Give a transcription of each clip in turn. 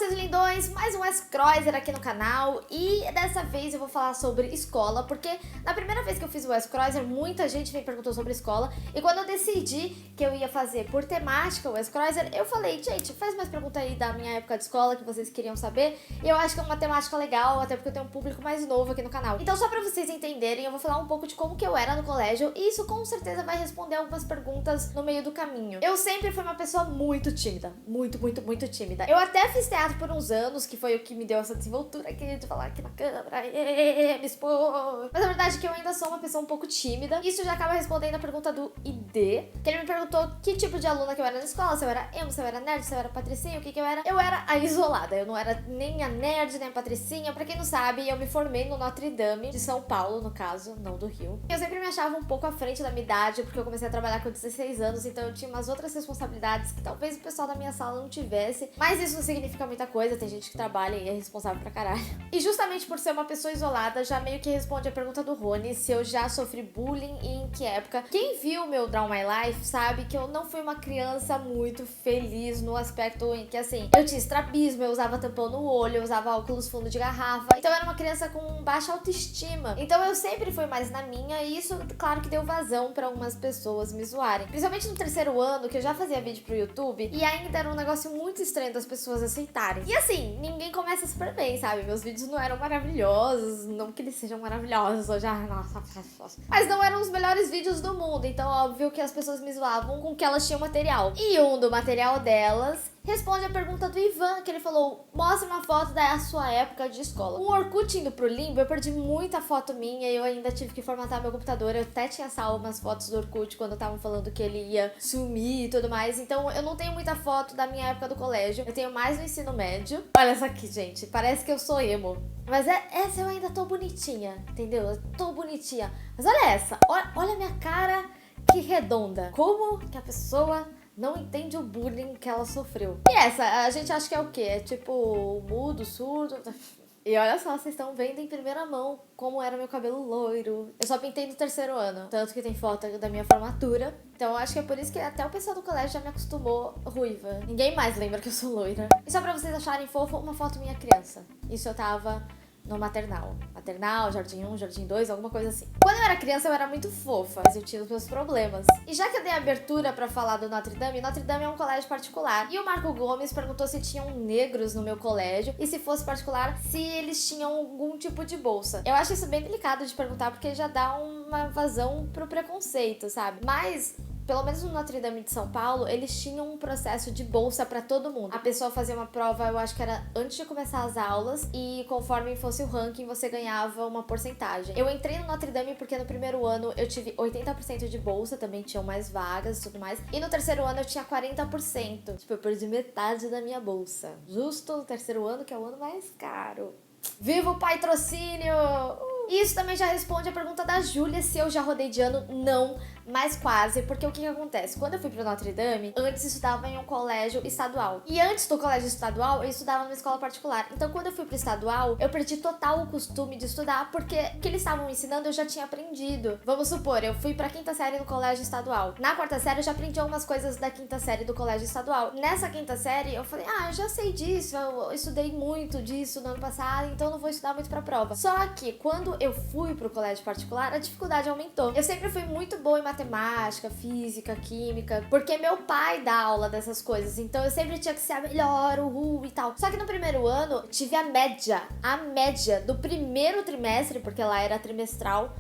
meus lindões, mais um S-Croiser aqui no canal e dessa vez eu vou falar sobre escola, porque na primeira vez que eu fiz o S-Croiser, muita gente me perguntou sobre escola e quando eu decidi que eu ia fazer por temática o S-Croiser, eu falei, gente, faz mais pergunta aí da minha época de escola que vocês queriam saber e eu acho que é uma temática legal, até porque eu tenho um público mais novo aqui no canal. Então só pra vocês entenderem, eu vou falar um pouco de como que eu era no colégio e isso com certeza vai responder algumas perguntas no meio do caminho. Eu sempre fui uma pessoa muito tímida, muito tímida. Eu até fiz teatro por uns anos, que foi o que me deu essa desenvoltura aqui de falar aqui na câmera, me expor. Mas a verdade é que eu ainda sou uma pessoa um pouco tímida. Isso já acaba respondendo a pergunta do ID, que ele me perguntou que tipo de aluna que eu era na escola, se eu era emo, se eu era nerd, se eu era patricinha, o que que eu era. Eu era a isolada, eu não era nem a nerd, nem a patricinha. Pra quem não sabe, eu me formei no Notre Dame, de São Paulo, no caso, não do Rio. Eu sempre me achava um pouco à frente da minha idade, porque eu comecei a trabalhar com 16 anos, então eu tinha umas outras responsabilidades que talvez o pessoal da minha sala não tivesse. Mas isso não significa muita coisa, tem gente que trabalha e é responsável pra caralho. E justamente por ser uma pessoa isolada, já meio que responde a pergunta do Rony, se eu já sofri bullying e em que época. Quem viu meu Draw My Life sabe que eu não fui uma criança muito feliz no aspecto em que, assim, eu tinha estrabismo, eu usava tampão no olho, eu usava óculos fundo de garrafa. Então eu era uma criança com baixa autoestima. Então eu sempre fui mais na minha e isso, claro que deu vazão pra algumas pessoas me zoarem. Principalmente no terceiro ano, que eu já fazia vídeo pro YouTube e ainda era um negócio muito estranho das pessoas aceitarem. E assim, ninguém começa super bem, sabe? Meus vídeos não eram maravilhosos, não que eles sejam maravilhosos, hoje, nossa, mas não eram os melhores vídeos do mundo, então óbvio que as pessoas me zoavam com que elas tinham material. E um do material delas responde a pergunta do Ivan, que ele falou, mostra uma foto da sua época de escola. O Orkut indo pro limbo, eu perdi muita foto minha e eu ainda tive que formatar meu computador. Eu até tinha salvo umas fotos do Orkut quando estavam falando que ele ia sumir e tudo mais. Então eu não tenho muita foto da minha época do colégio. Eu tenho mais no ensino médio. Olha essa aqui, gente. Parece que eu sou emo. Mas essa eu ainda tô bonitinha, entendeu? Eu tô bonitinha. Mas olha essa. Olha a minha cara, que redonda. Como que a pessoa não entende o bullying que ela sofreu. E essa, a gente acha que é o quê? É tipo mudo, surdo. E olha só, vocês estão vendo em primeira mão como era meu cabelo loiro. Eu só pintei no terceiro ano, tanto que tem foto da minha formatura. Então eu acho que é por isso que até o pessoal do colégio já me acostumou ruiva. Ninguém mais lembra que eu sou loira. E só pra vocês acharem fofo, uma foto minha criança. Isso eu tava no maternal. Maternal, jardim 1, jardim 2, alguma coisa assim. Quando eu era criança eu era muito fofa, mas eu tinha os meus problemas. E já que eu dei abertura pra falar do Notre Dame, Notre Dame é um colégio particular. E o Marco Gomes perguntou se tinham negros no meu colégio e se fosse particular, se eles tinham algum tipo de bolsa. Eu acho isso bem delicado de perguntar porque já dá uma vazão pro preconceito, sabe? Mas pelo menos no Notre Dame de São Paulo, eles tinham um processo de bolsa pra todo mundo. A pessoa fazia uma prova, eu acho que era antes de começar as aulas, e conforme fosse o ranking, você ganhava uma porcentagem. Eu entrei no Notre Dame porque no primeiro ano eu tive 80% de bolsa, também tinham mais vagas e tudo mais. E no terceiro ano eu tinha 40%. Tipo, eu perdi metade da minha bolsa. Justo no terceiro ano, que é o ano mais caro. Viva o patrocínio! Isso também já responde a pergunta da Júlia, se eu já rodei de ano. Não, mas quase, porque o que acontece? Quando eu fui pro Notre Dame, antes eu estudava em um colégio estadual. E antes do colégio estadual, eu estudava numa escola particular. Então quando eu fui pro estadual, eu perdi total o costume de estudar, porque o que eles estavam ensinando eu já tinha aprendido. Vamos supor, eu fui pra quinta série no colégio estadual. Na quarta série eu já aprendi algumas coisas da quinta série do colégio estadual. Nessa quinta série eu falei, eu já sei disso, eu estudei muito disso no ano passado, então não vou estudar muito pra prova. Só que quando eu fui pro colégio particular, a dificuldade aumentou. Eu sempre fui muito boa em matemática, física, química, porque meu pai dá aula dessas coisas, então eu sempre tinha que ser a melhor, e tal. Só que no primeiro ano, tive a média do primeiro trimestre, porque lá era trimestral,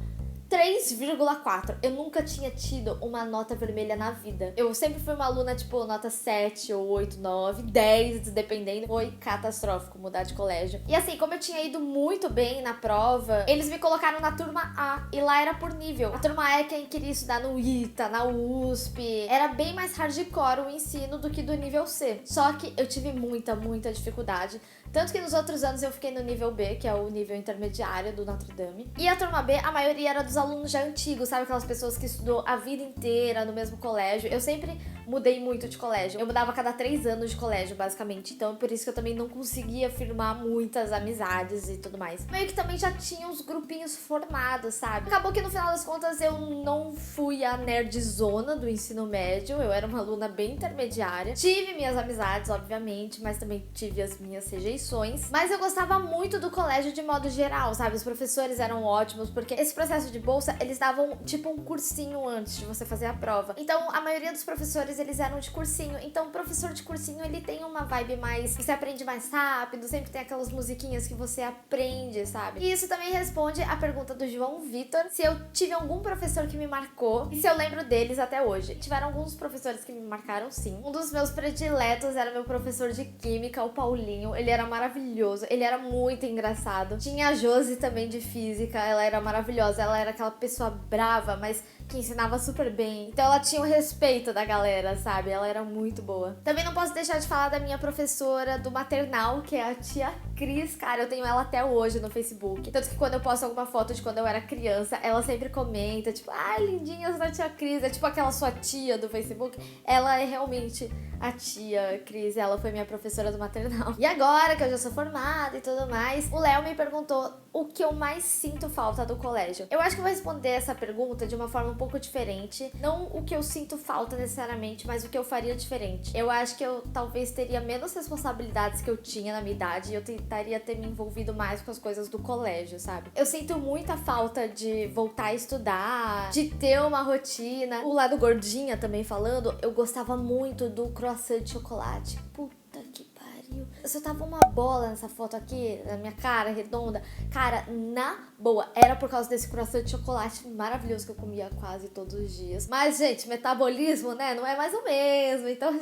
3,4. Eu nunca tinha tido uma nota vermelha na vida. Eu sempre fui uma aluna, tipo, nota 7, ou 8, 9, 10, dependendo. Foi catastrófico mudar de colégio. E assim, como eu tinha ido muito bem na prova, eles me colocaram na turma A. E lá era por nível. A turma A é quem queria estudar no ITA, na USP. Era bem mais hardcore o ensino do que do nível C. Só que eu tive muita dificuldade. Tanto que nos outros anos eu fiquei no nível B, que é o nível intermediário do Notre Dame. E a turma B, a maioria era dos alunos já antigos, sabe? Aquelas pessoas que estudou a vida inteira no mesmo colégio. Eu sempre mudei muito de colégio. Eu mudava a cada 3 anos de colégio, basicamente. Então, por isso que eu também não conseguia firmar muitas amizades e tudo mais. Meio que também já tinha uns grupinhos formados, sabe? Acabou que no final das contas eu não fui a nerdzona do ensino médio. Eu era uma aluna bem intermediária. Tive minhas amizades, obviamente, mas também tive as minhas rejeições. Mas eu gostava muito do colégio de modo geral, sabe? Os professores eram ótimos, porque esse processo de bolsa, eles davam tipo um cursinho antes de você fazer a prova. Então, a maioria dos professores, eles eram de cursinho. Então, o professor de cursinho, ele tem uma vibe mais... Você aprende mais rápido, sempre tem aquelas musiquinhas que você aprende, sabe? E isso também responde a pergunta do João Vitor, se eu tive algum professor que me marcou e se eu lembro deles até hoje. Tiveram alguns professores que me marcaram, sim. Um dos meus prediletos era meu professor de química, o Paulinho. Ele era maravilhoso, ele era muito engraçado. Tinha a Josi também de física, ela era maravilhosa. Ela era aquela pessoa brava, mas que ensinava super bem. Então ela tinha o respeito da galera, sabe? Ela era muito boa. Também não posso deixar de falar da minha professora do maternal, que é a tia Cris. Cara, eu tenho ela até hoje no Facebook. Tanto que quando eu posto alguma foto de quando eu era criança, ela sempre comenta, tipo, ai, lindinhas da tia Cris. É tipo aquela sua tia do Facebook. Ela é realmente a tia Cris, ela foi minha professora do maternal. E agora que eu já sou formada e tudo mais, o Léo me perguntou o que eu mais sinto falta do colégio. Eu acho que eu vou responder essa pergunta de uma forma um pouco diferente. Não o que eu sinto falta necessariamente, mas o que eu faria diferente. Eu acho que eu talvez teria menos responsabilidades que eu tinha na minha idade e eu tentaria ter me envolvido mais com as coisas do colégio, sabe? Eu sinto muita falta de voltar a estudar, de ter uma rotina. O lado gordinha também falando, eu gostava muito do croissant de chocolate. Puta que pariu. Se eu tava uma bola nessa foto aqui, na minha cara redonda, cara, na boa, era por causa desse croissant de chocolate maravilhoso que eu comia quase todos os dias. Mas, gente, metabolismo, né, não é mais o mesmo, então...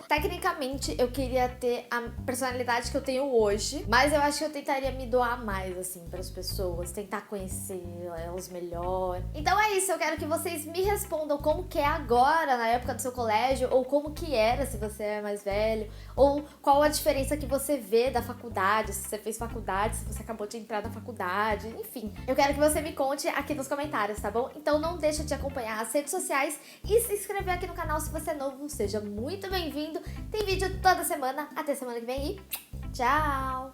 Tecnicamente, eu queria ter a personalidade que eu tenho hoje, mas eu acho que eu tentaria me doar mais, assim, para as pessoas, tentar conhecer elas melhor. Então é isso, eu quero que vocês me respondam como que é agora, na época do seu colégio, ou como que era se você é mais velho, ou qual a diferença que você vê da faculdade, se você fez faculdade, se você acabou de entrar na faculdade, enfim. Eu quero que você me conte aqui nos comentários, tá bom? Então não deixa de acompanhar as redes sociais e se inscrever aqui no canal se você é novo, seja muito bem-vindo. Tem vídeo toda semana, até semana que vem e tchau!